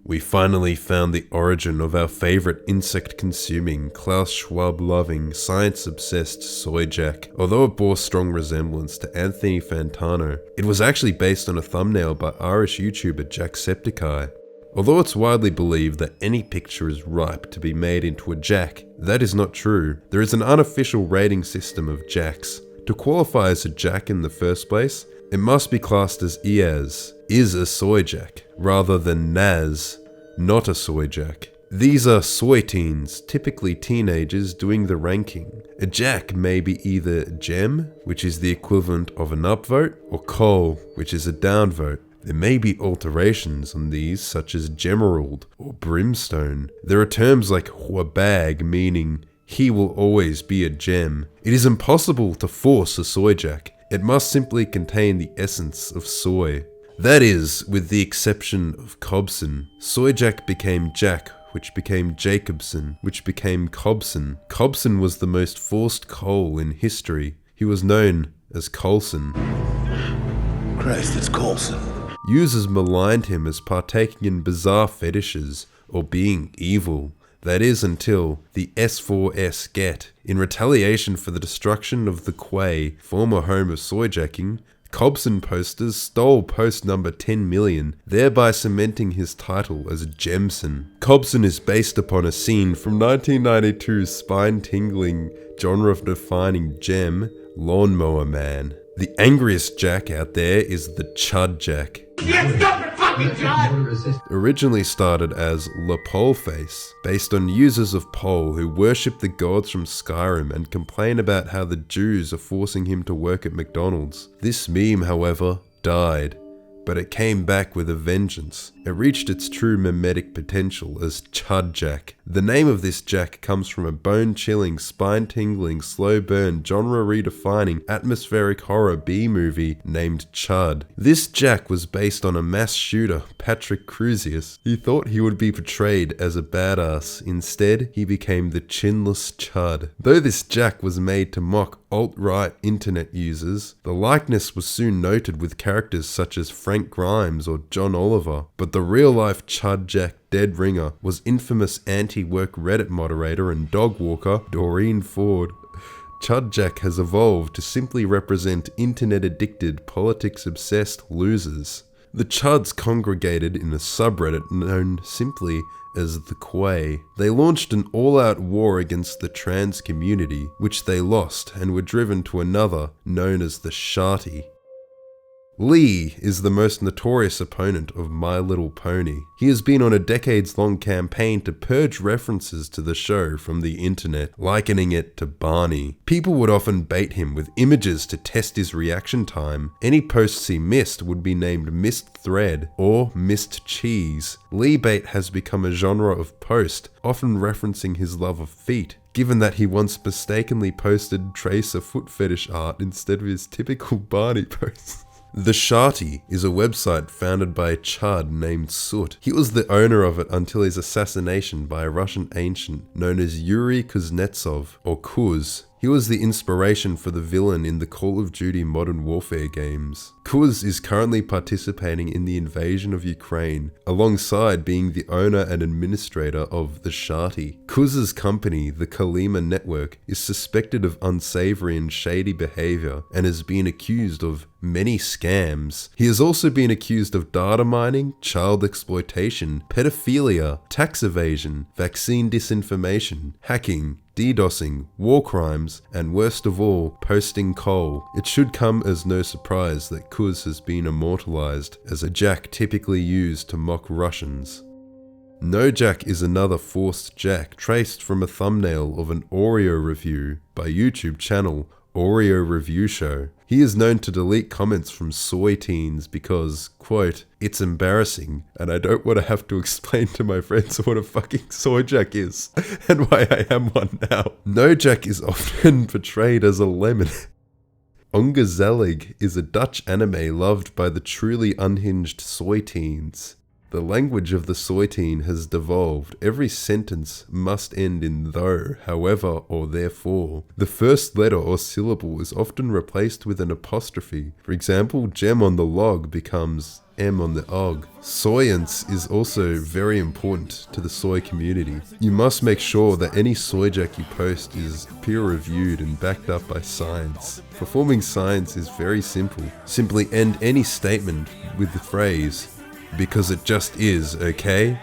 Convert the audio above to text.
We finally found the origin of our favorite insect-consuming, Klaus Schwab-loving, science-obsessed Soyjack. Although it bore strong resemblance to Anthony Fantano, it was actually based on a thumbnail by Irish YouTuber Jacksepticeye. Although it's widely believed that any picture is ripe to be made into a Jack, that is not true. There is an unofficial rating system of Jacks. To qualify as a Jack in the first place, it must be classed as IAS, is a Soyjack, rather than NAS, not a Soyjack. These are Soy Teens, typically teenagers doing the ranking. A Jack may be either Gem, which is the equivalent of an upvote, or Coal, which is a downvote. There may be alterations on these, such as Gemerald or Brimstone. There are terms like Huabag, meaning he will always be a gem. It is impossible to force a Soyjack. It must simply contain the essence of soy. That is, with the exception of Cobson. Soyjack became Jack, which became Jacobson, which became Cobson. Cobson was the most forced Cole in history. He was known as Colson. Christ, it's Colson. Users maligned him as partaking in bizarre fetishes or being evil. That is until the S4S get. In retaliation for the destruction of the Quay, former home of soyjacking, Cobson posters stole post number 10 million, thereby cementing his title as Jemson. Cobson is based upon a scene from 1992's spine-tingling, genre-defining gem, Lawnmower Man. The angriest Jack out there is the Chud Jack. Originally started as Le Poleface, based on users of Pole who worship the gods from Skyrim and complain about how the Jews are forcing him to work at McDonald's. This meme, however, died, but it came back with a vengeance. It reached its true mimetic potential as Chud Jack. The name of this Jack comes from a bone-chilling, spine-tingling, slow-burn, genre-redefining, atmospheric horror B-movie named Chud. This Jack was based on a mass shooter, Patrick Crusius. He thought he would be portrayed as a badass. Instead, he became the chinless Chud. Though this Jack was made to mock alt-right internet users, the likeness was soon noted with characters such as Frank Grimes or John Oliver, but the real-life Chud Jack dead ringer was infamous anti-work Reddit moderator and dog walker Doreen Ford. Chud Jack has evolved to simply represent internet-addicted, politics-obsessed losers. The Chuds congregated in a subreddit known simply as the Quay. They launched an all-out war against the trans community, which they lost and were driven to another known as the Shty. Lee is the most notorious opponent of My Little Pony. He has been on a decades-long campaign to purge references to the show from the internet, likening it to Barney. People would often bait him with images to test his reaction time. Any posts he missed would be named Missed Thread or Missed Cheese. Lee bait has become a genre of post, often referencing his love of feet, given that he once mistakenly posted Tracer foot fetish art instead of his typical Barney posts. The Shty is a website founded by a Chud named Soot. He was the owner of it until his assassination by a Russian ancient known as Yuri Kuznetsov, or Kuz. He was the inspiration for the villain in the Call of Duty Modern Warfare games. Kuz is currently participating in the invasion of Ukraine, alongside being the owner and administrator of the Shty. Kuz's company, the Kalima Network, is suspected of unsavory and shady behavior and has been accused of many scams. He has also been accused of data mining, child exploitation, pedophilia, tax evasion, vaccine disinformation, hacking, DDoSing, war crimes, and worst of all, posting coal. It should come as no surprise that Kuz has been immortalized as a Jack typically used to mock Russians. No Jack is another forced Jack traced from a thumbnail of an Oreo review by YouTube channel Oreo Review Show. He is known to delete comments from Soy Teens because, quote, "It's embarrassing and I don't want to have to explain to my friends what a fucking Soyjack is and why I am one now." No Jack is often portrayed as a lemon. Ongazelig is a Dutch anime loved by the truly unhinged Soy Teens. The language of the Soy Teen has devolved. Every sentence must end in though, however, or therefore. The first letter or syllable is often replaced with an apostrophe. For example, gem on the log becomes M on the OG. Soyance is also very important to the soy community. You must make sure that any Soyjack you post is peer-reviewed and backed up by science. Performing science is very simple. Simply end any statement with the phrase, "because it just is, okay?"